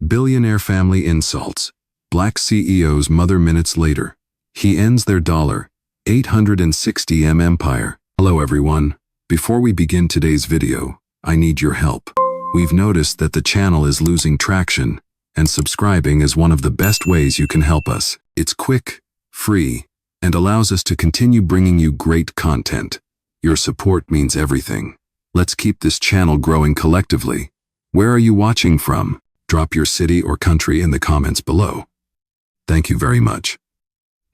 Billionaire family insults. Black CEO's mother minutes later. He ends their $860M empire. Hello everyone. Before we begin today's video, I need your help. We've noticed that the channel is losing traction, and subscribing is one of the best ways you can help us. It's quick, free, and allows us to continue bringing you great content. Your support means everything. Let's keep this channel growing collectively. Where are you watching from? Drop your city or country in the comments below. Thank you very much.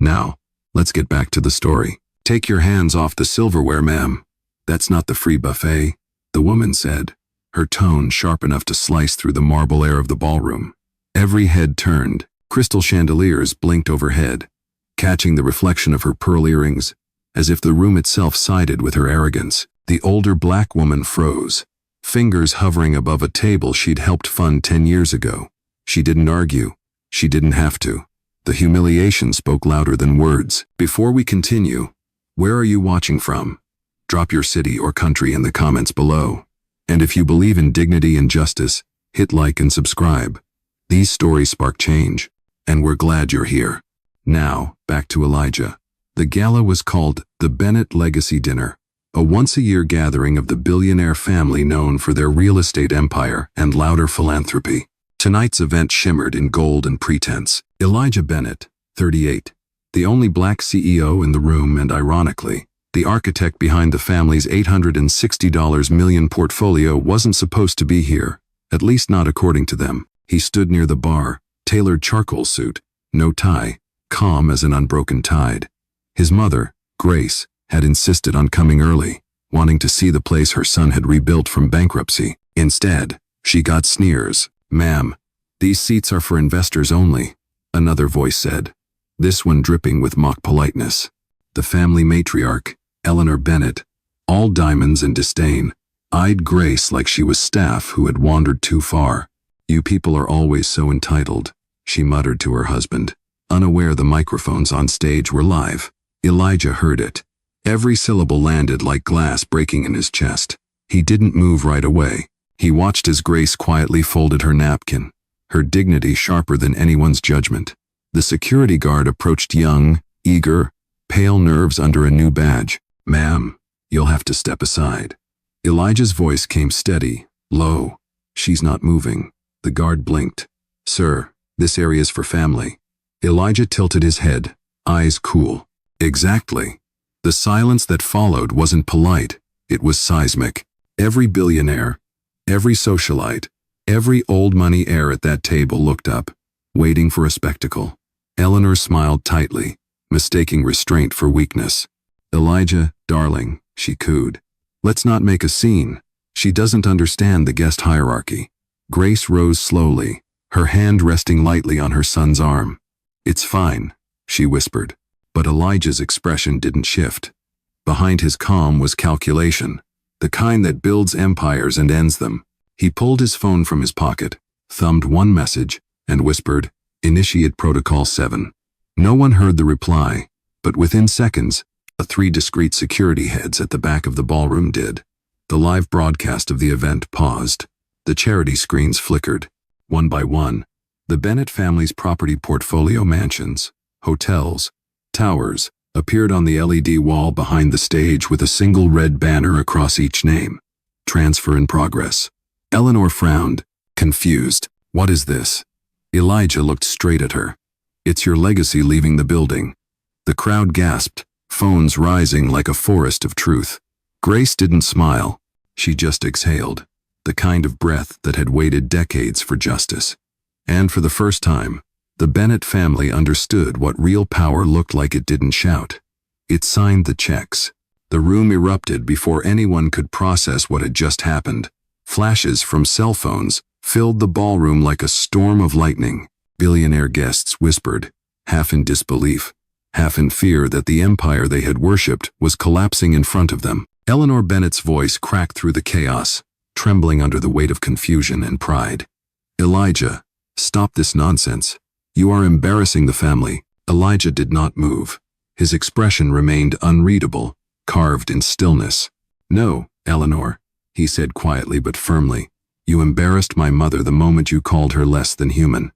Now, let's get back to the story. Take your hands off the silverware, ma'am. That's not the free buffet, the woman said, her tone sharp enough to slice through the marble air of the ballroom. Every head turned. Crystal chandeliers blinked overhead, catching the reflection of her pearl earrings, as if the room itself sided with her arrogance. The older black woman froze, fingers hovering above a table she'd helped fund 10 years ago. She didn't argue. She didn't have to. The humiliation spoke louder than words. Before we continue, where are you watching from? Drop your city or country in the comments below. And if you believe in dignity and justice, hit like and subscribe. These stories spark change, and we're glad you're here. Now, back to Elijah. The gala was called the Bennett Legacy Dinner, a once-a-year gathering of the billionaire family known for their real estate empire and louder philanthropy. Tonight's event shimmered in gold and pretense. Elijah Bennett, 38, the only black CEO in the room and, ironically, the architect behind the family's $860 million portfolio, wasn't supposed to be here, at least not according to them. He stood near the bar, tailored charcoal suit, no tie, calm as an unbroken tide. His mother, Grace, had insisted on coming early, wanting to see the place her son had rebuilt from bankruptcy. Instead, she got sneers. "Ma'am, these seats are for investors only," another voice said, this one dripping with mock politeness. The family matriarch, Eleanor Bennett, all diamonds and disdain, eyed Grace like she was staff who had wandered too far. "You people are always so entitled," she muttered to her husband, unaware the microphones on stage were live. Elijah heard it. Every syllable landed like glass breaking in his chest. He didn't move right away. He watched as Grace quietly folded her napkin, her dignity sharper than anyone's judgment. The security guard approached, young, eager, pale nerves under a new badge. "Ma'am, you'll have to step aside." Elijah's voice came steady, low. "She's not moving." The guard blinked. "Sir, this area's for family." Elijah tilted his head, eyes cool. Exactly. The silence that followed wasn't polite, it was seismic. Every billionaire, every socialite, every old money heir at that table looked up, waiting for a spectacle. Eleanor smiled tightly, mistaking restraint for weakness. "Elijah, darling," she cooed. "Let's not make a scene. She doesn't understand the guest hierarchy." Grace rose slowly, her hand resting lightly on her son's arm. "It's fine," she whispered. But Elijah's expression didn't shift. Behind his calm was calculation, the kind that builds empires and ends them. He pulled his phone from his pocket, thumbed one message, and whispered, "Initiate Protocol 7. No one heard the reply, but within seconds, three discreet security heads at the back of the ballroom did. The live broadcast of the event paused. The charity screens flickered. One by one, the Bennett family's property portfolio, mansions, hotels, towers, appeared on the LED wall behind the stage with a single red banner across each name. "Transfer in progress." Eleanor frowned, confused. "What is this?" Elijah looked straight at her. "It's your legacy leaving the building." The crowd gasped, phones rising like a forest of truth. Grace didn't smile. She just exhaled, the kind of breath that had waited decades for justice. And for the first time, the Bennett family understood what real power looked like. It didn't shout. It signed the checks. The room erupted before anyone could process what had just happened. Flashes from cell phones filled the ballroom like a storm of lightning. Billionaire guests whispered, half in disbelief, half in fear that the empire they had worshipped was collapsing in front of them. Eleanor Bennett's voice cracked through the chaos, trembling under the weight of confusion and pride. "Elijah, stop this nonsense. You are embarrassing the family." Elijah did not move. His expression remained unreadable, carved in stillness. "No, Eleanor," he said quietly but firmly. You embarrassed my mother the moment you called her less than human."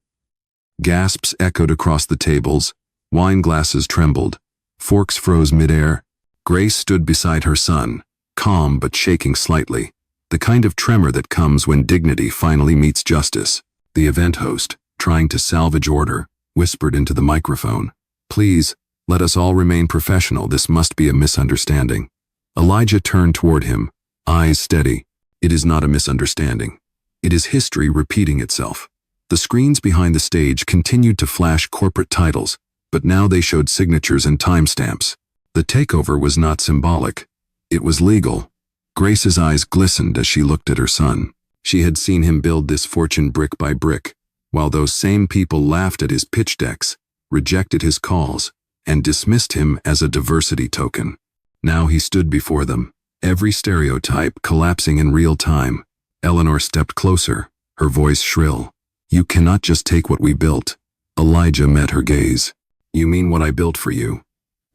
Gasps echoed across the tables, wine glasses trembled, forks froze midair. Grace stood beside her son, calm but shaking slightly, the kind of tremor that comes when dignity finally meets justice. The event host, trying to salvage order, whispered into the microphone, "Please, let us all remain professional. This must be a misunderstanding." Elijah turned toward him, eyes steady. "It is not a misunderstanding. It is history repeating itself." The screens behind the stage continued to flash corporate titles, but now they showed signatures and timestamps. The takeover was not symbolic. It was legal. Grace's eyes glistened as she looked at her son. She had seen him build this fortune brick by brick, while those same people laughed at his pitch decks, rejected his calls, and dismissed him as a diversity token. Now he stood before them, every stereotype collapsing in real time. Eleanor stepped closer, her voice shrill. "You cannot just take what we built." Elijah met her gaze. "You mean what I built for you?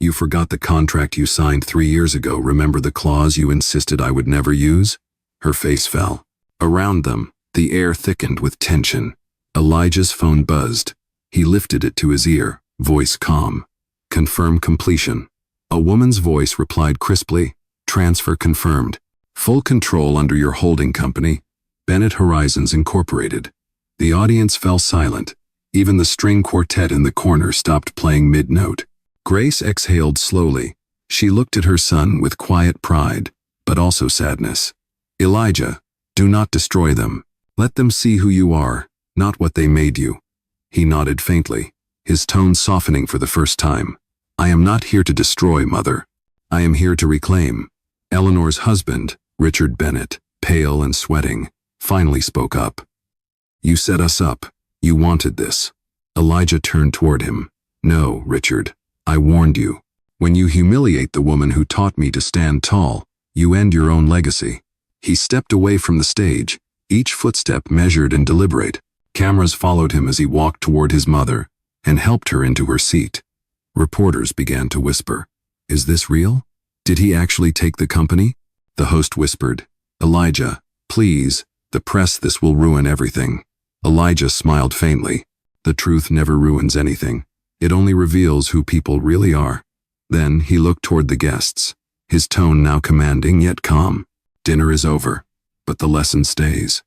You forgot the contract you signed 3 years ago. Remember the clause you insisted I would never use?" Her face fell. Around them, the air thickened with tension. Elijah's phone buzzed. He lifted it to his ear, voice calm. "Confirm completion." A woman's voice replied crisply, "Transfer confirmed. Full control under your holding company, Bennett Horizons Incorporated." The audience fell silent. Even the string quartet in the corner stopped playing mid-note. Grace exhaled slowly. She looked at her son with quiet pride, but also sadness. "Elijah, do not destroy them. Let them see who you are, not what they made you." He nodded faintly, his tone softening for the first time. "I am not here to destroy, Mother. I am here to reclaim." Eleanor's husband, Richard Bennett, pale and sweating, finally spoke up. "You set us up. You wanted this." Elijah turned toward him. "No, Richard. I warned you. When you humiliate the woman who taught me to stand tall, you end your own legacy." He stepped away from the stage, each footstep measured and deliberate. Cameras followed him as he walked toward his mother and helped her into her seat. Reporters began to whisper, "Is this real? Did he actually take the company?" The host whispered, "Elijah, please, the press, this will ruin everything." Elijah smiled faintly. "The truth never ruins anything. It only reveals who people really are." Then he looked toward the guests, his tone now commanding yet calm. "Dinner is over, but the lesson stays."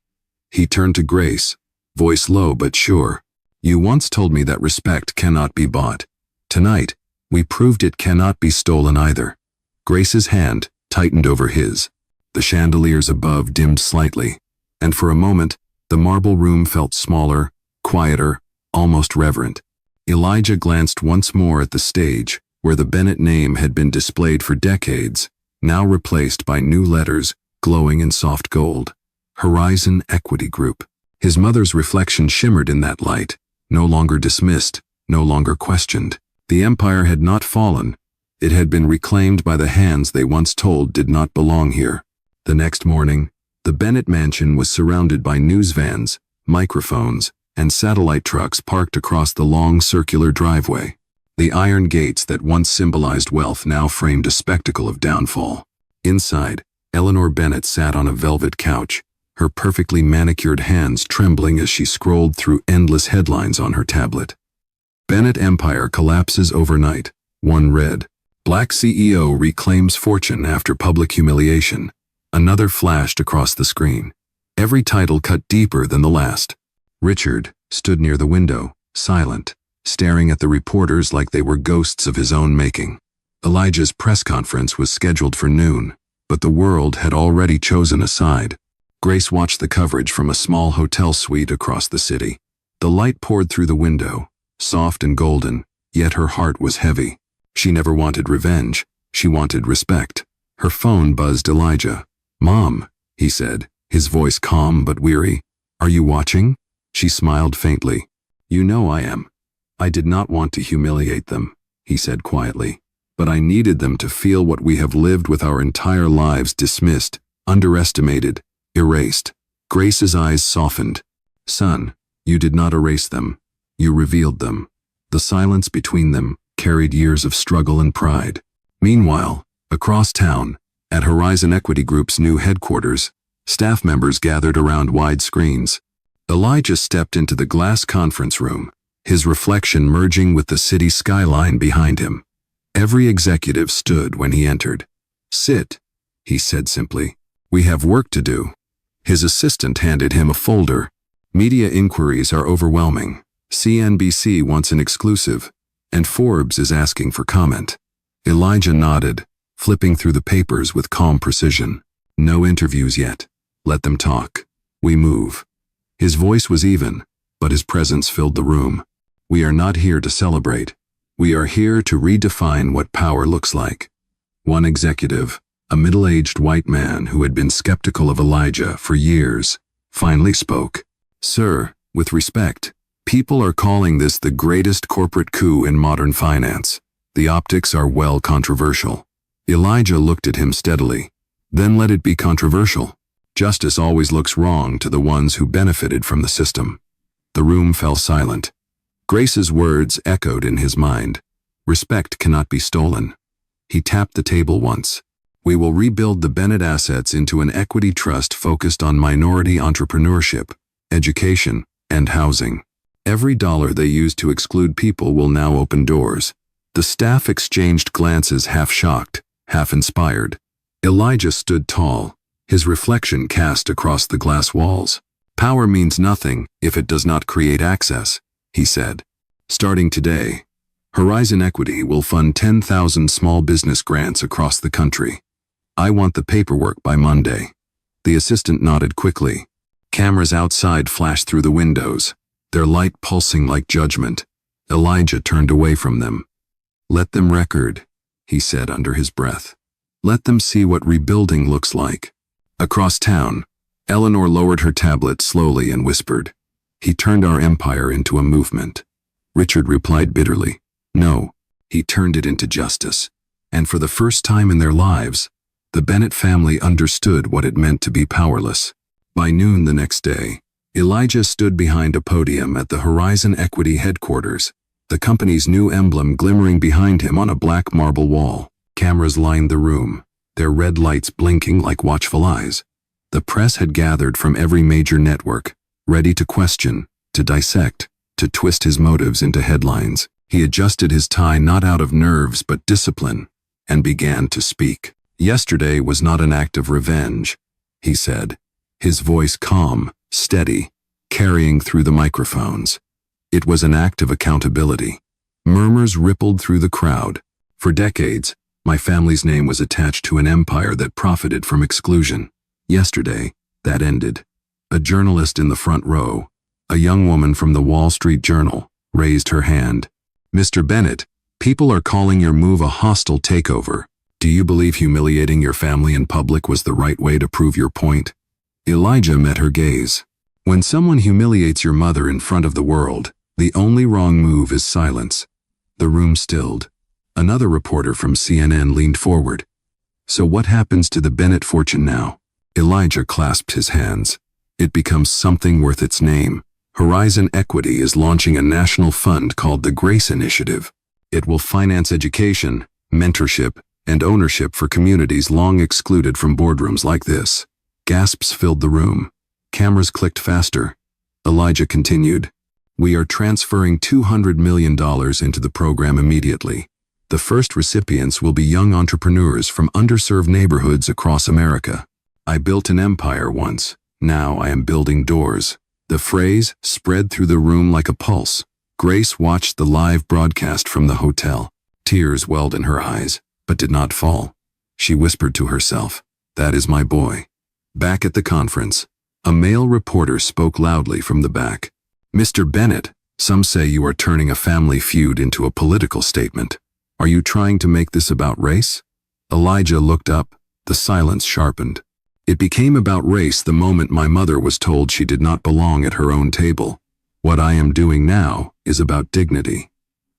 He turned to Grace, voice low but sure. "You once told me that respect cannot be bought. Tonight, we proved it cannot be stolen either." Grace's hand tightened over his. The chandeliers above dimmed slightly, and for a moment, the marble room felt smaller, quieter, almost reverent. Elijah glanced once more at the stage, where the Bennett name had been displayed for decades, now replaced by new letters glowing in soft gold. Horizon Equity Group. His mother's reflection shimmered in that light, no longer dismissed, no longer questioned. The empire had not fallen. It had been reclaimed by the hands they once told did not belong here. The next morning, the Bennett mansion was surrounded by news vans, microphones, and satellite trucks parked across the long circular driveway. The iron gates that once symbolized wealth now framed a spectacle of downfall. Inside, Eleanor Bennett sat on a velvet couch, her perfectly manicured hands trembling as she scrolled through endless headlines on her tablet. "Bennett Empire collapses overnight," one read. "Black CEO reclaims fortune after public humiliation." Another flashed across the screen. Every title cut deeper than the last. Richard stood near the window, silent, staring at the reporters like they were ghosts of his own making. Elijah's press conference was scheduled for noon, but the world had already chosen a side. Grace watched the coverage from a small hotel suite across the city. The light poured through the window, soft and golden, yet her heart was heavy. She never wanted revenge. She wanted respect. Her phone buzzed Elijah. "Mom," he said, his voice calm but weary. "Are you watching?" She smiled faintly. "You know I am. I did not want to humiliate them," he said quietly. "But I needed them to feel what we have lived with our entire lives, dismissed, underestimated, erased." Grace's eyes softened. "Son, you did not erase them. You revealed them." The silence between them carried years of struggle and pride. Meanwhile, across town, at Horizon Equity Group's new headquarters, Staff members gathered around wide screens. Elijah stepped into the glass conference room, his reflection merging with the city skyline behind him. Every executive stood when he entered. "Sit," he said simply. "We have work to do." His assistant handed him a folder. "Media inquiries are overwhelming. CNBC wants an exclusive, and Forbes is asking for comment." Elijah nodded, flipping through the papers with calm precision. "No interviews yet. Let them talk. We move." His voice was even, but his presence filled the room. "We are not here to celebrate. We are here to redefine what power looks like." One executive, a middle-aged white man who had been skeptical of Elijah for years, finally spoke. "Sir, with respect, people are calling this the greatest corporate coup in modern finance. The optics are well controversial." Elijah looked at him steadily. "Then let it be controversial. Justice always looks wrong to the ones who benefited from the system." The room fell silent. Grace's words echoed in his mind. Respect cannot be stolen. He tapped the table once. "We will rebuild the Bennett assets into an equity trust focused on minority entrepreneurship, education, and housing. Every dollar they use to exclude people will now open doors." The staff exchanged glances, half shocked, half inspired. Elijah stood tall, his reflection cast across the glass walls. "Power means nothing if it does not create access," he said. "Starting today, Horizon Equity will fund 10,000 small business grants across the country. I want the paperwork by Monday." The assistant nodded quickly. Cameras outside flashed through the windows, their light pulsing like judgment. Elijah turned away from them. "Let them record," he said under his breath. "Let them see what rebuilding looks like." Across town, Eleanor lowered her tablet slowly and whispered, "He turned our empire into a movement." Richard replied bitterly, "No, he turned it into justice." And for the first time in their lives, the Bennett family understood what it meant to be powerless. By noon the next day, Elijah stood behind a podium at the Horizon Equity headquarters, the company's new emblem glimmering behind him on a black marble wall. Cameras lined the room, their red lights blinking like watchful eyes. The press had gathered from every major network, ready to question, to dissect, to twist his motives into headlines. He adjusted his tie not out of nerves but discipline, and began to speak. "Yesterday was not an act of revenge," he said, his voice calm, steady, carrying through the microphones. "It was an act of accountability." Murmurs rippled through the crowd. "For decades, my family's name was attached to an empire that profited from exclusion. Yesterday, that ended." A journalist in the front row, a young woman from the Wall Street Journal, raised her hand. "Mr. Bennett, people are calling your move a hostile takeover. Do you believe humiliating your family in public was the right way to prove your point?" Elijah met her gaze. "When someone humiliates your mother in front of the world, the only wrong move is silence." The room stilled. Another reporter from CNN leaned forward. "So what happens to the Bennett fortune now?" Elijah clasped his hands. "It becomes something worth its name. Horizon Equity is launching a national fund called the Grace Initiative. It will finance education, mentorship, and ownership for communities long excluded from boardrooms like this." Gasps filled the room. Cameras clicked faster. Elijah continued, "We are transferring $200 million into the program immediately. The first recipients will be young entrepreneurs from underserved neighborhoods across America. I built an empire once. Now I am building doors." The phrase spread through the room like a pulse. Grace watched the live broadcast from the hotel. Tears welled in her eyes, but did not fall. She whispered to herself, "That is my boy." Back at the conference, a male reporter spoke loudly from the back. "Mr. Bennett, some say you are turning a family feud into a political statement. Are you trying to make this about race?" Elijah looked up, the silence sharpened. "It became about race the moment my mother was told she did not belong at her own table. What I am doing now is about dignity."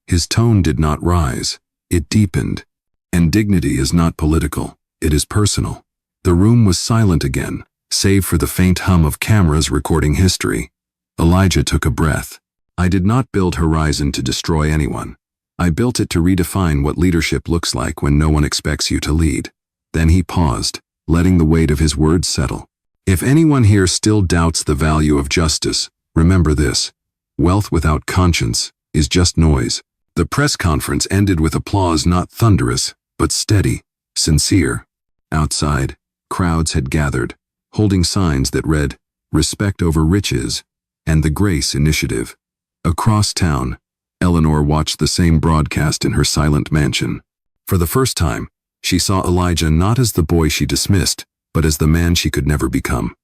His tone did not rise, it deepened. And dignity is not political, it is personal. The room was silent again, save for the faint hum of cameras recording history. Elijah took a breath. "I did not build Horizon to destroy anyone. I built it to redefine what leadership looks like when no one expects you to lead." Then he paused, letting the weight of his words settle. If anyone here still doubts the value of justice, remember this: wealth without conscience is just noise. The press conference ended with applause not thunderous, but steady, sincere. Outside, crowds had gathered, holding signs that read, "Respect over riches," and "The Grace Initiative." Across town, Eleanor watched the same broadcast in her silent mansion. For the first time, she saw Elijah not as the boy she dismissed, but as the man she could never become.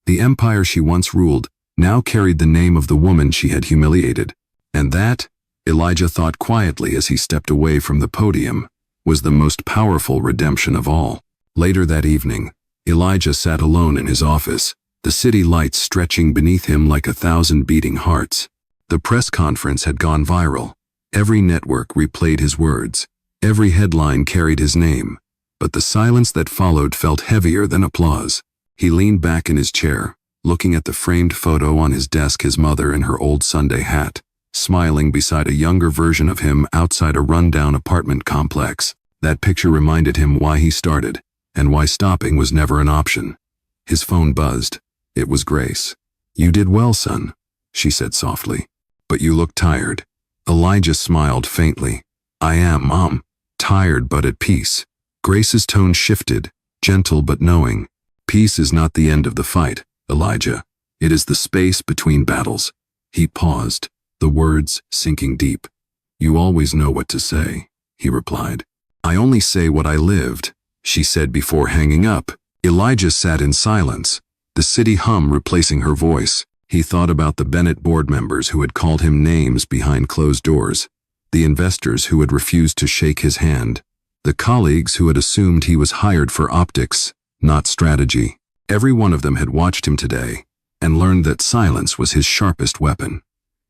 The empire she once ruled now carried the name of the woman she had humiliated. And that, Elijah thought quietly as he stepped away from the podium, was the most powerful redemption of all. Later that evening, Elijah sat alone in his office, the city lights stretching beneath him like 1,000 beating hearts. The press conference had gone viral. Every network replayed his words. Every headline carried his name. But the silence that followed felt heavier than applause. He leaned back in his chair, looking at the framed photo on his desk, his mother in her old Sunday hat, smiling beside a younger version of him outside a rundown apartment complex. That picture reminded him why he started, and why stopping was never an option. His phone buzzed. It was Grace. "You did well, son," she said softly. "But you look tired." Elijah smiled faintly. "I am, Mom. Tired but at peace." Grace's tone shifted, gentle but knowing. "Peace is not the end of the fight, Elijah. It is the space between battles." He paused, the words sinking deep. "You always know what to say," he replied. "I only say what I lived," she said before hanging up. Elijah sat in silence, the city hum replacing her voice. He thought about the Bennett board members who had called him names behind closed doors, the investors who had refused to shake his hand, the colleagues who had assumed he was hired for optics, not strategy. Every one of them had watched him today and learned that silence was his sharpest weapon.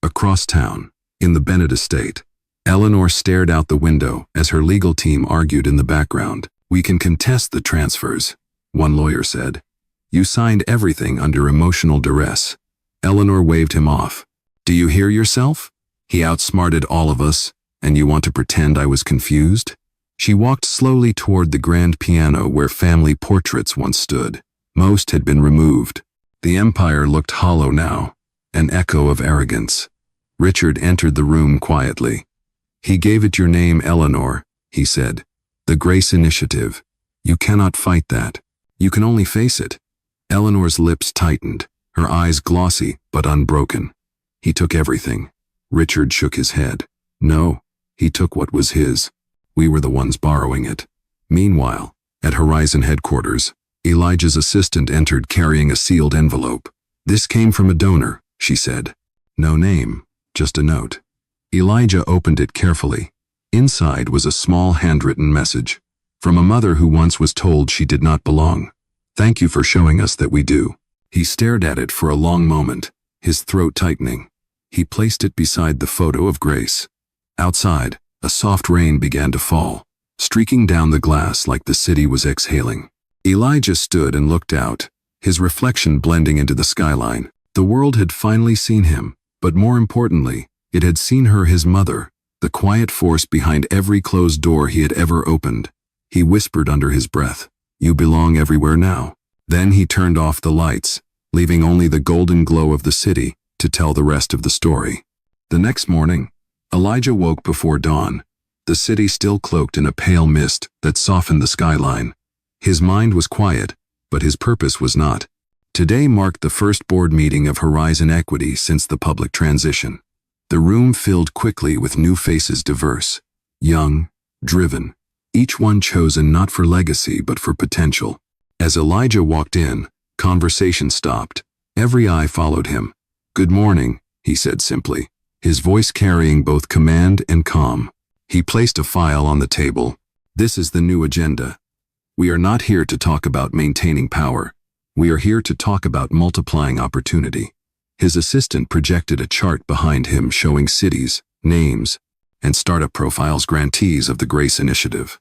Across town, in the Bennett estate, Eleanor stared out the window as her legal team argued in the background. "We can contest the transfers," one lawyer said. "You signed everything under emotional duress." Eleanor waved him off. "Do you hear yourself? He outsmarted all of us, and you want to pretend I was confused?" She walked slowly toward the grand piano where family portraits once stood. Most had been removed. The empire looked hollow now, an echo of arrogance. Richard entered the room quietly. "He gave it your name, Eleanor," he said. "The Grace Initiative. You cannot fight that. You can only face it." Eleanor's lips tightened, her eyes glossy but unbroken. "He took everything." Richard shook his head. "No, he took what was his. We were the ones borrowing it." Meanwhile, at Horizon headquarters, Elijah's assistant entered carrying a sealed envelope. "This came from a donor," she said. "No name, just a note." Elijah opened it carefully. Inside was a small handwritten message. From a mother who once was told she did not belong. "Thank you for showing us that we do." He stared at it for a long moment, his throat tightening. He placed it beside the photo of Grace. Outside, a soft rain began to fall, streaking down the glass like the city was exhaling. Elijah stood and looked out, his reflection blending into the skyline. The world had finally seen him, but more importantly, it had seen her, his mother, the quiet force behind every closed door he had ever opened. He whispered under his breath, "You belong everywhere now." Then he turned off the lights, leaving only the golden glow of the city to tell the rest of the story. The next morning, Elijah woke before dawn, the city still cloaked in a pale mist that softened the skyline. His mind was quiet, but his purpose was not. Today marked the first board meeting of Horizon Equity since the public transition. The room filled quickly with new faces, diverse, young, driven, each one chosen not for legacy but for potential. As Elijah walked in, conversation stopped. Every eye followed him. "Good morning," he said simply, his voice carrying both command and calm. He placed a file on the table. "This is the new agenda. We are not here to talk about maintaining power. We are here to talk about multiplying opportunity." His assistant projected a chart behind him showing cities, names, and startup profiles grantees of the Grace Initiative.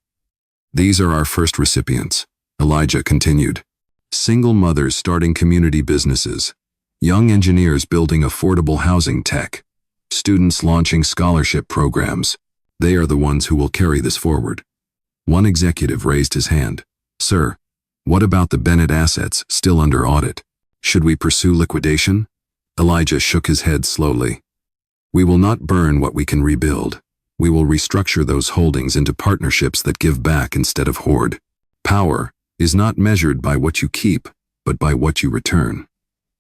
"These are our first recipients," Elijah continued. "Single mothers starting community businesses, young engineers building affordable housing tech, students launching scholarship programs. They are the ones who will carry this forward." One executive raised his hand. "Sir, What about the Bennett assets still under audit? Should we pursue liquidation? Elijah shook his head slowly. We will not burn what we can rebuild. We will restructure those holdings into partnerships that give back instead of hoard. Power is not measured by what you keep, but by what you return.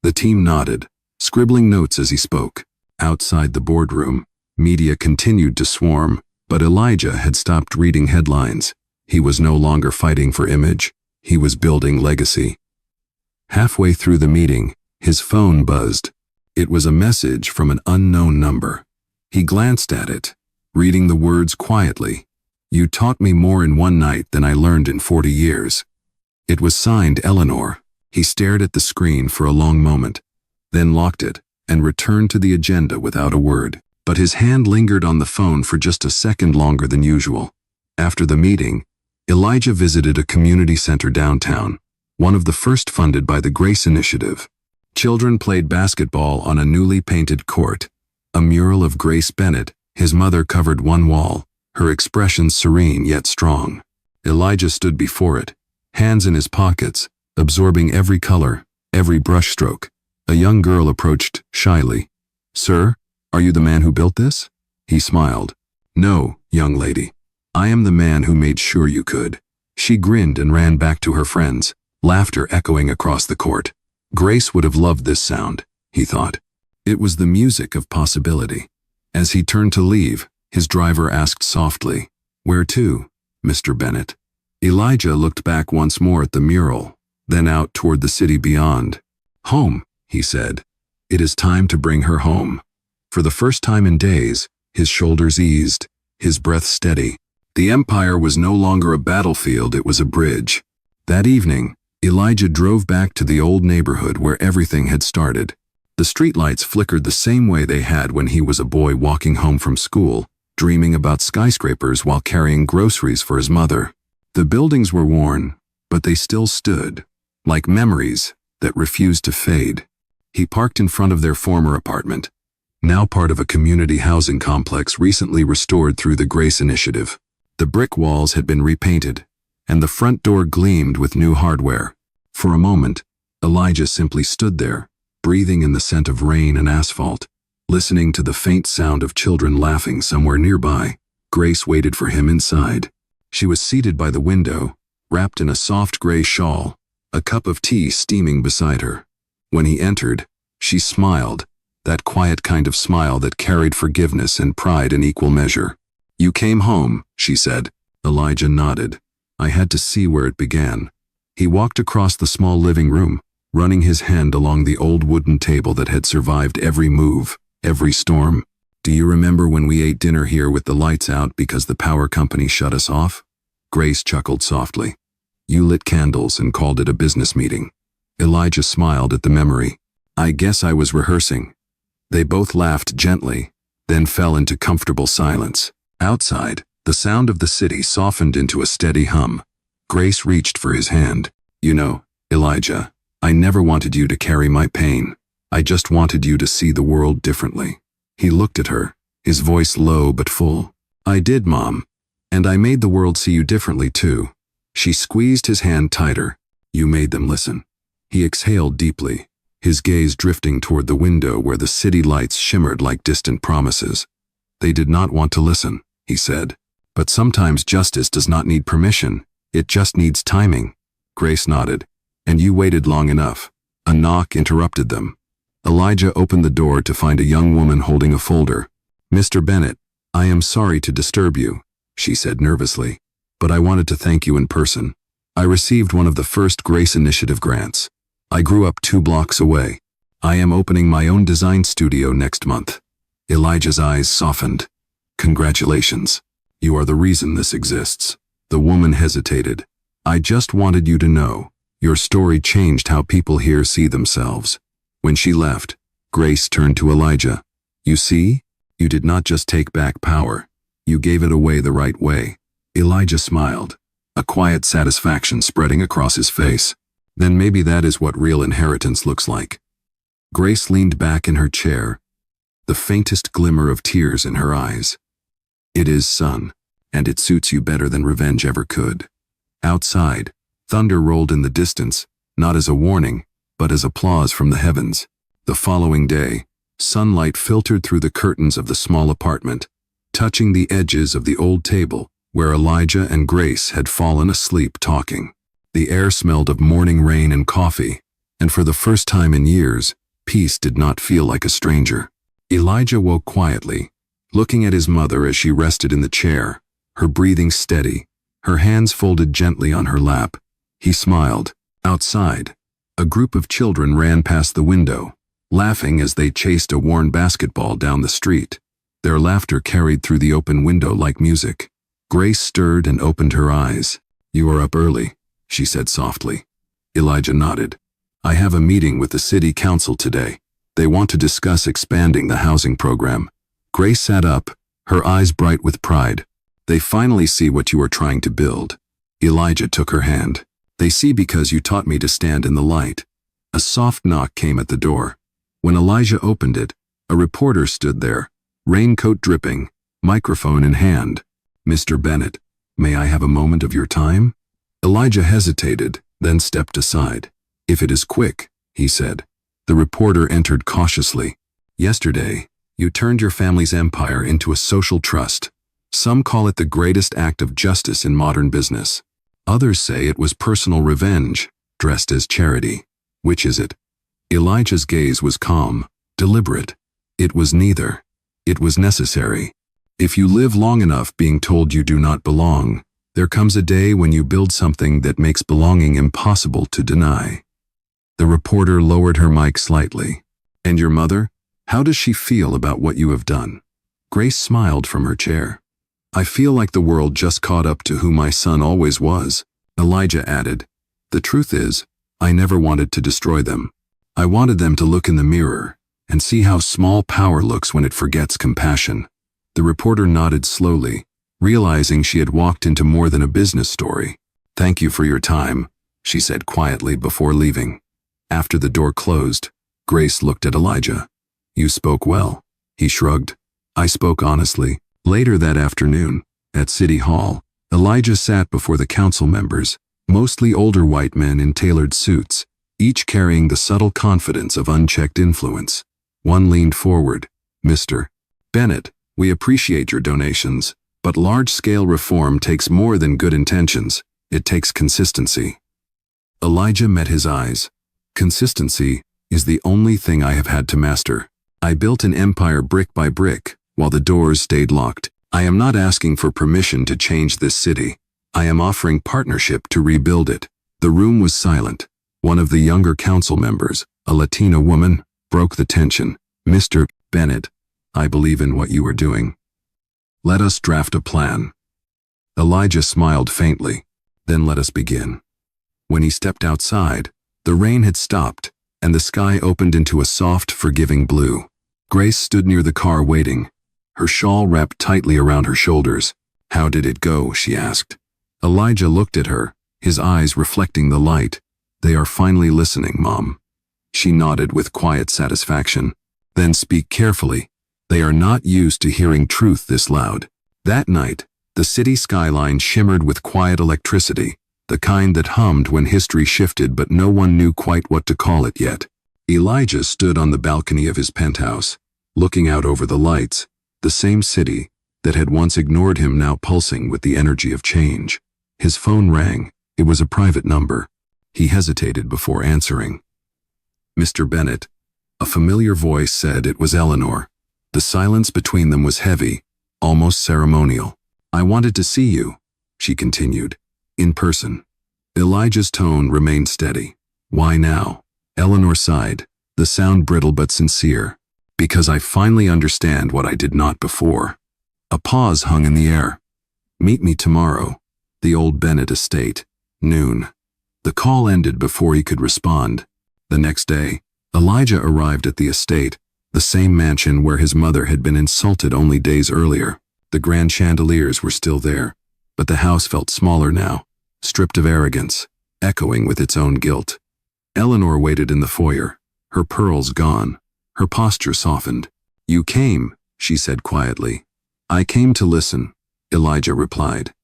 The team nodded, scribbling notes as he spoke. Outside the boardroom, media continued to swarm, but Elijah had stopped reading headlines. He was no longer fighting for image. He was building legacy. Halfway through the meeting, his phone buzzed. It was a message from an unknown number. He glanced at it, reading the words quietly. You taught me more in one night than I learned in 40 years. It was signed Eleanor. He stared at the screen for a long moment, then locked it and returned to the agenda without a word. But his hand lingered on the phone for just a second longer than usual. After the meeting, Elijah visited a community center downtown, one of the first funded by the Grace Initiative. Children played basketball on a newly painted court. A mural of Grace Bennett, his mother, covered one wall, her expression serene yet strong. Elijah stood before it, hands in his pockets, absorbing every color, every brushstroke. A young girl approached shyly. Sir, are you the man who built this? He smiled. No, young lady. I am the man who made sure you could. She grinned and ran back to her friends, laughter echoing across the court. Grace would have loved this sound, he thought. It was the music of possibility. As he turned to leave, his driver asked softly, Where to, Mr. Bennett? Elijah looked back once more at the mural, then out toward the city beyond. Home, he said. It is time to bring her home. For the first time in days, his shoulders eased, his breath steady. The empire was no longer a battlefield, it was a bridge. That evening, Elijah drove back to the old neighborhood where everything had started. The streetlights flickered the same way they had when he was a boy walking home from school, dreaming about skyscrapers while carrying groceries for his mother. The buildings were worn, but they still stood, like memories that refused to fade. He parked in front of their former apartment, now part of a community housing complex recently restored through the Grace Initiative. The brick walls had been repainted, and the front door gleamed with new hardware. For a moment, Elijah simply stood there, breathing in the scent of rain and asphalt, listening to the faint sound of children laughing somewhere nearby. Grace waited for him inside. She was seated by the window, wrapped in a soft gray shawl, a cup of tea steaming beside her. When he entered, she smiled, that quiet kind of smile that carried forgiveness and pride in equal measure. You came home, she said. Elijah nodded. I had to see where it began. He walked across the small living room, running his hand along the old wooden table that had survived every move, every storm. Do you remember when we ate dinner here with the lights out because the power company shut us off? Grace chuckled softly. You lit candles and called it a business meeting. Elijah smiled at the memory. I guess I was rehearsing. They both laughed gently, then fell into comfortable silence. Outside, the sound of the city softened into a steady hum. Grace reached for his hand. You know, Elijah, I never wanted you to carry my pain. I just wanted you to see the world differently. He looked at her, his voice low but full. I did, Mom. And I made the world see you differently too. She squeezed his hand tighter. You made them listen. He exhaled deeply, his gaze drifting toward the window where the city lights shimmered like distant promises. They did not want to listen, he said. But sometimes justice does not need permission. It just needs timing. Grace nodded. And you waited long enough. A knock interrupted them. Elijah opened the door to find a young woman holding a folder. Mr. Bennett, I am sorry to disturb you, she said nervously, but I wanted to thank you in person. I received one of the first Grace Initiative grants. I grew up 2 blocks away. I am opening my own design studio next month. Elijah's eyes softened. Congratulations. You are the reason this exists. The woman hesitated. I just wanted you to know. Your story changed how people here see themselves. When she left, Grace turned to Elijah. You see? You did not just take back power. You gave it away the right way. Elijah smiled, a quiet satisfaction spreading across his face. Then maybe that is what real inheritance looks like. Grace leaned back in her chair, the faintest glimmer of tears in her eyes. It is, son, and it suits you better than revenge ever could. Outside, Thunder rolled in the distance, not as a warning, but as applause from the heavens. The following day, sunlight filtered through the curtains of the small apartment, touching the edges of the old table where Elijah and Grace had fallen asleep talking. The air smelled of morning rain and coffee, and for the first time in years, peace did not feel like a stranger. Elijah woke quietly, looking at his mother as she rested in the chair, her breathing steady, her hands folded gently on her lap. He smiled. Outside, a group of children ran past the window, laughing as they chased a worn basketball down the street. Their laughter carried through the open window like music. Grace stirred and opened her eyes. "You are up early," she said softly. Elijah nodded. "I have a meeting with the city council today. They want to discuss expanding the housing program." Grace sat up, her eyes bright with pride. "They finally see what you are trying to build." Elijah took her hand. "They see because you taught me to stand in the light." A soft knock came at the door. When Elijah opened it, a reporter stood there, raincoat dripping, microphone in hand. "Mr. Bennett, may I have a moment of your time?" Elijah hesitated, then stepped aside. "If it is quick," he said. The reporter entered cautiously. "Yesterday, you turned your family's empire into a social trust. Some call it the greatest act of justice in modern business. Others say it was personal revenge, dressed as charity. Which is it?" Elijah's gaze was calm, deliberate. "It was neither. It was necessary. If you live long enough being told you do not belong, there comes a day when you build something that makes belonging impossible to deny." The reporter lowered her mic slightly. "And your mother? How does she feel about what you have done?" Grace smiled from her chair. "I feel like the world just caught up to who my son always was." Elijah added, "The truth is, I never wanted to destroy them. I wanted them to look in the mirror and see how small power looks when it forgets compassion." The reporter nodded slowly, realizing she had walked into more than a business story. "Thank you for your time," she said quietly before leaving. After the door closed, Grace looked at Elijah. "You spoke well," he shrugged. "I spoke honestly." Later that afternoon, at City Hall, Elijah sat before the council members, mostly older white men in tailored suits, each carrying the subtle confidence of unchecked influence. One leaned forward. "Mr. Bennett, we appreciate your donations, but large-scale reform takes more than good intentions. It takes consistency." Elijah met his eyes. "Consistency is the only thing I have had to master. I built an empire brick by brick, while the doors stayed locked. I am not asking for permission to change this city. I am offering partnership to rebuild it." The room was silent. One of the younger council members, a Latina woman, broke the tension. "Mr. Bennett, I believe in what you are doing. Let us draft a plan." Elijah smiled faintly. "Then let us begin." When he stepped outside, the rain had stopped, and the sky opened into a soft, forgiving blue. Grace stood near the car waiting, her shawl wrapped tightly around her shoulders. "How did it go?" she asked. Elijah looked at her, his eyes reflecting the light. "They are finally listening, Mom." She nodded with quiet satisfaction. "Then speak carefully. They are not used to hearing truth this loud." That night, the city skyline shimmered with quiet electricity, the kind that hummed when history shifted but no one knew quite what to call it yet. Elijah stood on the balcony of his penthouse, looking out over the lights, the same city that had once ignored him now pulsing with the energy of change. His phone rang. It was a private number. He hesitated before answering. "Mr. Bennett," a familiar voice said. It was Eleanor. The silence between them was heavy, almost ceremonial. "I wanted to see you," she continued, "in person." Elijah's tone remained steady. "Why now?" Eleanor sighed, the sound brittle but sincere. "Because I finally understand what I did not before." A pause hung in the air. "Meet me tomorrow. The old Bennett estate. Noon." The call ended before he could respond. The next day, Elijah arrived at the estate, the same mansion where his mother had been insulted only days earlier. The grand chandeliers were still there, but the house felt smaller now, stripped of arrogance, echoing with its own guilt. Eleanor waited in the foyer, her pearls gone, her posture softened. "You came," she said quietly. "I came to listen," Elijah replied.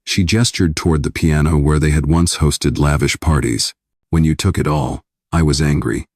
She gestured toward the piano where they had once hosted lavish parties. When you took it all, I was angry.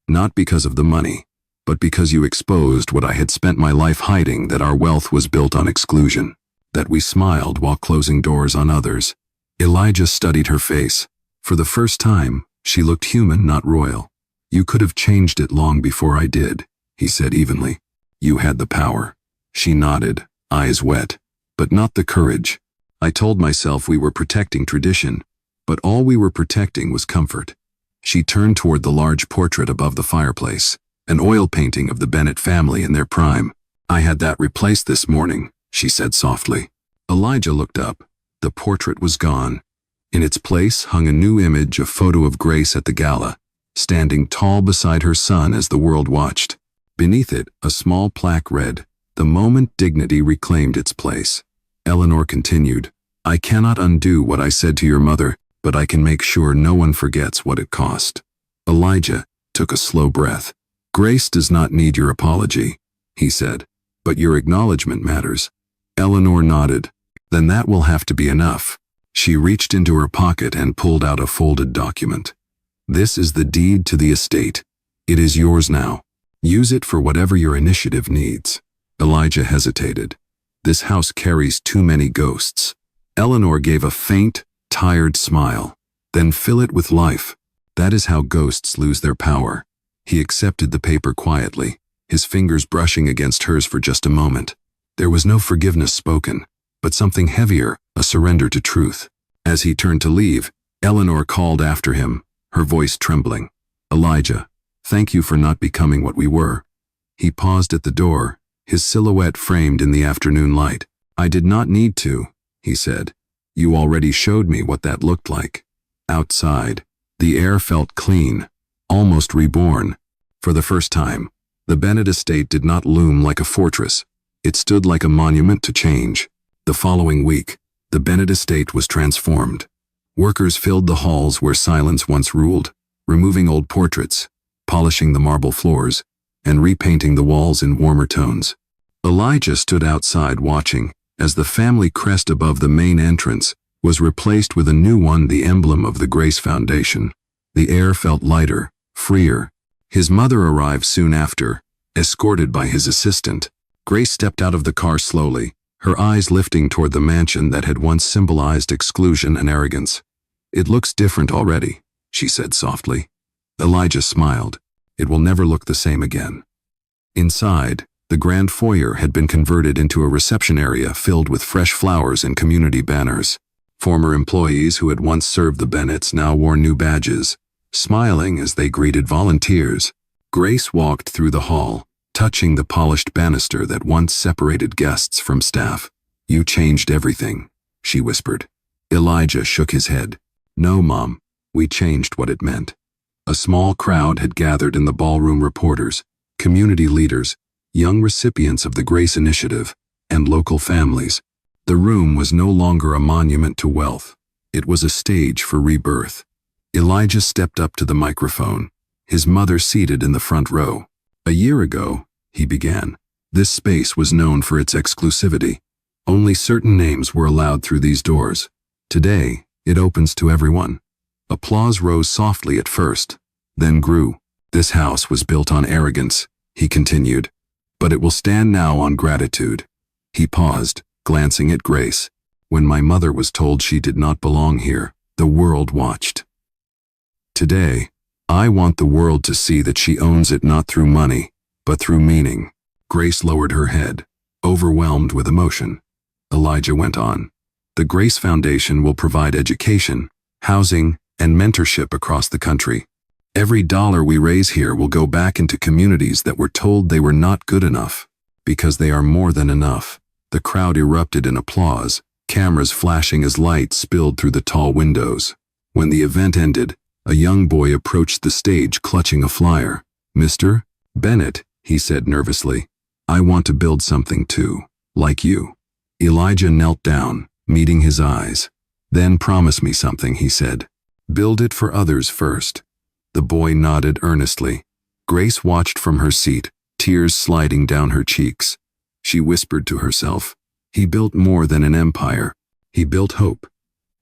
Not because of the money, but because you exposed what I had spent my life hiding, that our wealth was built on exclusion, that we smiled while closing doors on others. Elijah studied her face. For the first time, she looked human, not royal. You could have changed it long before I did, he said evenly. You had the power. She nodded, eyes wet, but not the courage. I told myself we were protecting tradition, but all we were protecting was comfort. She turned toward the large portrait above the fireplace, an oil painting of the Bennett family in their prime. I had that replaced this morning, she said softly. Elijah looked up. The portrait was gone. In its place hung a new image, a photo of Grace at the gala, standing tall beside her son as the world watched. Beneath it, a small plaque read, "The moment dignity reclaimed its place." Eleanor continued, "I cannot undo what I said to your mother, but I can make sure no one forgets what it cost." Elijah took a slow breath. "Grace does not need your apology," he said, "but your acknowledgement matters." Eleanor nodded. "Then that will have to be enough." She reached into her pocket and pulled out a folded document. "This is the deed to the estate. It is yours now. Use it for whatever your initiative needs." Elijah hesitated. "This house carries too many ghosts." Eleanor gave a faint, tired smile. "Then fill it with life. That is how ghosts lose their power." He accepted the paper quietly, his fingers brushing against hers for just a moment. There was no forgiveness spoken, but something heavier, a surrender to truth. As he turned to leave, Eleanor called after him, her voice trembling. "Elijah, thank you for not becoming what we were." He paused at the door, his silhouette framed in the afternoon light. "I did not need to," he said. "You already showed me what that looked like." Outside, the air felt clean, almost reborn. For the first time, the Bennett estate did not loom like a fortress. It stood like a monument to change. The following week, the Bennett estate was transformed. Workers filled the halls where silence once ruled, removing old portraits, polishing the marble floors, and repainting the walls in warmer tones. Elijah stood outside watching as the family crest above the main entrance was replaced with a new one, the emblem of the Grace Foundation. The air felt lighter, freer. His mother arrived soon after, escorted by his assistant. Grace stepped out of the car slowly, her eyes lifting toward the mansion that had once symbolized exclusion and arrogance. "It looks different already," she said softly. Elijah smiled. "It will never look the same again." Inside, the grand foyer had been converted into a reception area filled with fresh flowers and community banners. Former employees who had once served the Bennetts now wore new badges, smiling as they greeted volunteers. Grace walked through the hall, touching the polished banister that once separated guests from staff. "You changed everything," she whispered. Elijah shook his head. "No, Mom, we changed what it meant." A small crowd had gathered in the ballroom, reporters, community leaders, young recipients of the Grace Initiative, and local families. The room was no longer a monument to wealth. It was a stage for rebirth. Elijah stepped up to the microphone, his mother seated in the front row. "A year ago," he began, "this space was known for its exclusivity. Only certain names were allowed through these doors. Today, it opens to everyone." Applause rose softly at first, then grew. "This house was built on arrogance," he continued, "but it will stand now on gratitude." He paused, glancing at Grace. "When my mother was told she did not belong here, the world watched. Today, I want the world to see that she owns it not through money, but through meaning." Grace lowered her head, overwhelmed with emotion. Elijah went on. "The Grace Foundation will provide education, housing, and mentorship across the country. Every dollar we raise here will go back into communities that were told they were not good enough, because they are more than enough." The crowd erupted in applause, cameras flashing as light spilled through the tall windows. When the event ended, a young boy approached the stage clutching a flyer. "Mr. Bennett," he said nervously, "I want to build something too, like you." Elijah knelt down, meeting his eyes. "Then promise me something," he said. "Build it for others first." The boy nodded earnestly. Grace watched from her seat, tears sliding down her cheeks. She whispered to herself, "He built more than an empire. He built hope.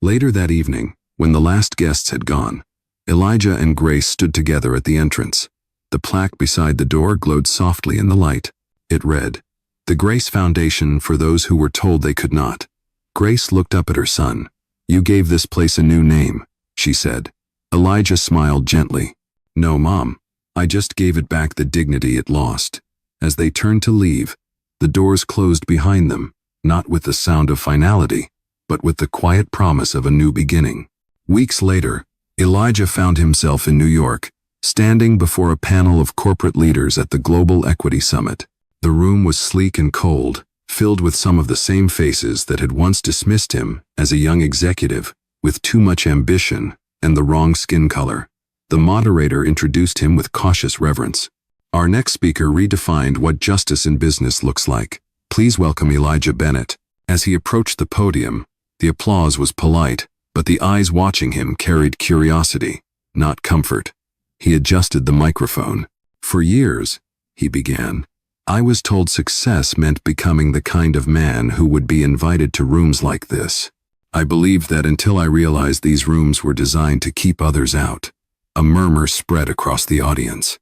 Later that evening, when the last guests had gone, Elijah and Grace stood together at the entrance. The plaque beside the door glowed softly in the light. It read, "The Grace Foundation for those who were told they could not." Grace looked up at her son. "You gave this place a new name," she said. Elijah smiled gently. "No, Mom. I just gave it back the dignity it lost." As they turned to leave, the doors closed behind them, not with the sound of finality, but with the quiet promise of a new beginning. Weeks later, Elijah found himself in New York, standing before a panel of corporate leaders at the Global Equity Summit. The room was sleek and cold, filled with some of the same faces that had once dismissed him as a young executive with too much ambition and the wrong skin color. The moderator introduced him with cautious reverence. Our next speaker redefined what justice in business looks like. Please welcome Elijah Bennett. As he approached the podium, the applause was polite, but the eyes watching him carried curiosity, not comfort. He adjusted the microphone. "For years," he began, "I was told success meant becoming the kind of man who would be invited to rooms like this. I believed that until I realized these rooms were designed to keep others out." A murmur spread across the audience.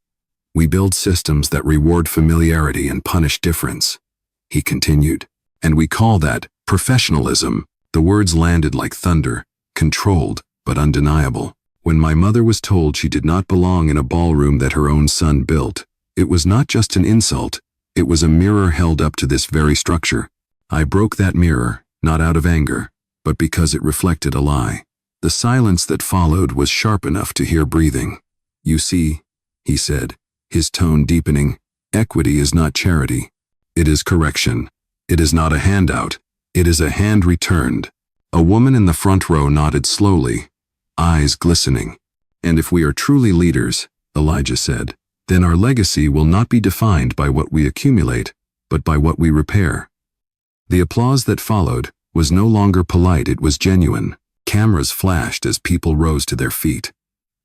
"We build systems that reward familiarity and punish difference," he continued. "And we call that professionalism." The words landed like thunder, controlled but undeniable. When my mother was told she did not belong in a ballroom that her own son built, it was not just an insult, it was a mirror held up to this very structure. I broke that mirror, not out of anger, but because it reflected a lie. The silence that followed was sharp enough to hear breathing. "You see," he said, his tone deepening, "equity is not charity. It is correction. It is not a handout. It is a hand returned." A woman in the front row nodded slowly, eyes glistening. "And if we are truly leaders," Elijah said, "then our legacy will not be defined by what we accumulate, but by what we repair." The applause that followed was no longer polite, it was genuine. Cameras flashed as people rose to their feet.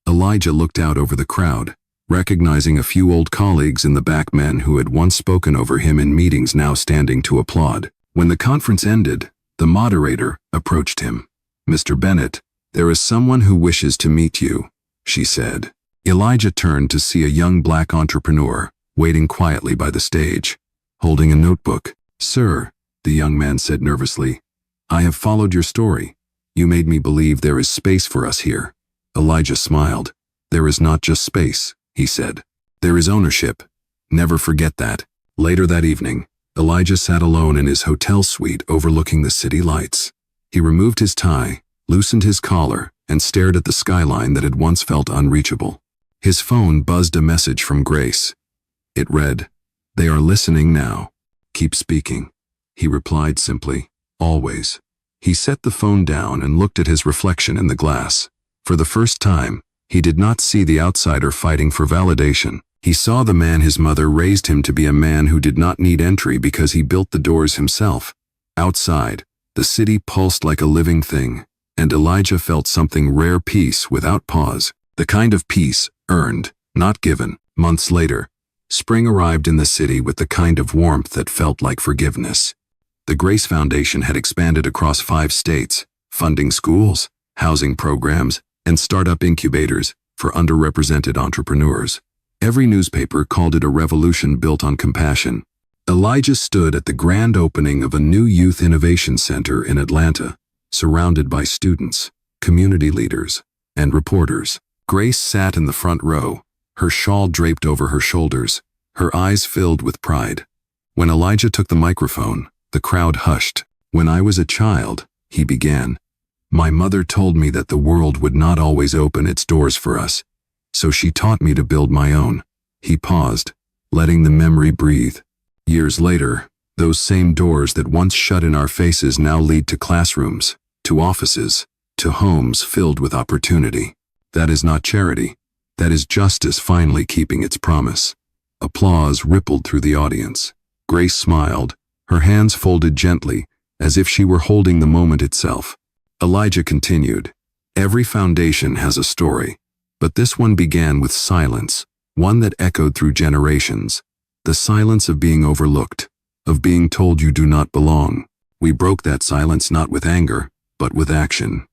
Elijah looked out over the crowd, recognizing a few old colleagues in the back, men who had once spoken over him in meetings now standing to applaud. When the conference ended, the moderator approached him. "Mr. Bennett, there is someone who wishes to meet you," she said. Elijah turned to see a young black entrepreneur waiting quietly by the stage, holding a notebook. "Sir," the young man said nervously, "I have followed your story. You made me believe there is space for us here." Elijah smiled. "There is not just space," he said. "There is ownership. Never forget that." Later that evening, Elijah sat alone in his hotel suite overlooking the city lights. He removed his tie, loosened his collar, and stared at the skyline that had once felt unreachable. His phone buzzed a message from Grace. It read, "They are listening now. Keep speaking." He replied simply, "Always." He set the phone down and looked at his reflection in the glass. For the first time, he did not see the outsider fighting for validation. He saw the man his mother raised him to be, a man who did not need entry because he built the doors himself. Outside, the city pulsed like a living thing, and Elijah felt something rare: peace without pause. The kind of peace earned, not given. Months later, spring arrived in the city with the kind of warmth that felt like forgiveness. The Grace Foundation had expanded across 5 states, funding schools, housing programs, and startup incubators for underrepresented entrepreneurs. Every newspaper called it a revolution built on compassion. Elijah stood at the grand opening of a new youth innovation center in Atlanta, surrounded by students, community leaders, and reporters. Grace sat in the front row, her shawl draped over her shoulders, her eyes filled with pride. When Elijah took the microphone, the crowd hushed. "When I was a child," he began, "my mother told me that the world would not always open its doors for us, so she taught me to build my own." He paused, letting the memory breathe. Years later, those same doors that once shut in our faces now lead to classrooms, to offices, to homes filled with opportunity. That is not charity. That is justice finally keeping its promise. Applause rippled through the audience. Grace smiled, her hands folded gently, as if she were holding the moment itself. Elijah continued, "Every foundation has a story, but this one began with silence, one that echoed through generations. The silence of being overlooked, of being told you do not belong, We broke that silence not with anger, but with action.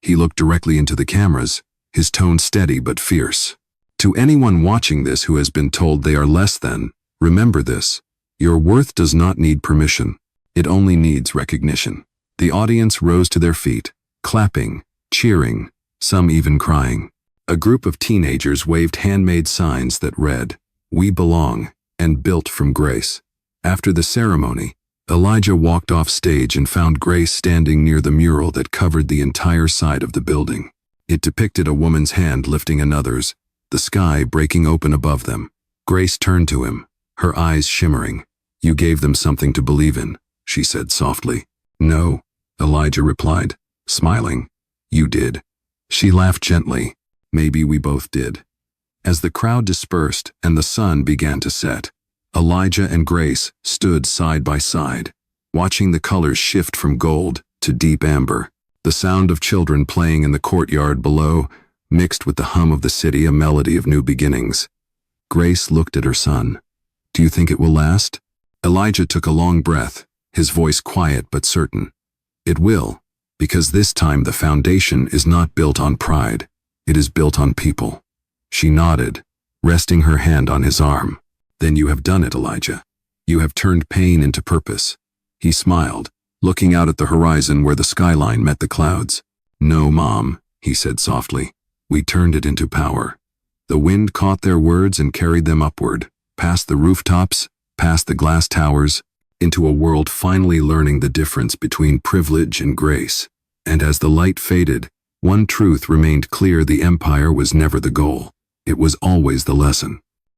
He looked directly into the cameras, his tone steady but fierce. To anyone watching this who has been told they are less than, remember this. Your worth does not need permission. It only needs recognition. The audience rose to their feet, clapping, cheering, some even crying. A group of teenagers waved handmade signs that read, "We belong," and built from grace. After the ceremony, Elijah walked off stage and found Grace standing near the mural that covered the entire side of the building. It depicted a woman's hand lifting another's, the sky breaking open above them. Grace turned to him, her eyes shimmering. "You gave them something to believe in," she said softly. "No," Elijah replied, smiling. "You did." She laughed gently. "Maybe we both did." As the crowd dispersed and the sun began to set, Elijah and Grace stood side by side, watching the colors shift from gold to deep amber. The sound of children playing in the courtyard below mixed with the hum of the city, a melody of new beginnings. Grace looked at her son. "Do you think it will last?" Elijah took a long breath, his voice quiet but certain. "It will, because this time the foundation is not built on pride. It is built on people." She nodded, resting her hand on his arm. "Then you have done it, Elijah. You have turned pain into purpose." He smiled, looking out at the horizon where the skyline met the clouds. "No, Mom," he said softly. "We turned it into power." The wind caught their words and carried them upward, past the rooftops, past the glass towers, into a world finally learning the difference between privilege and grace. And as the light faded, one truth remained clear: the empire was never the goal. It was always the lesson.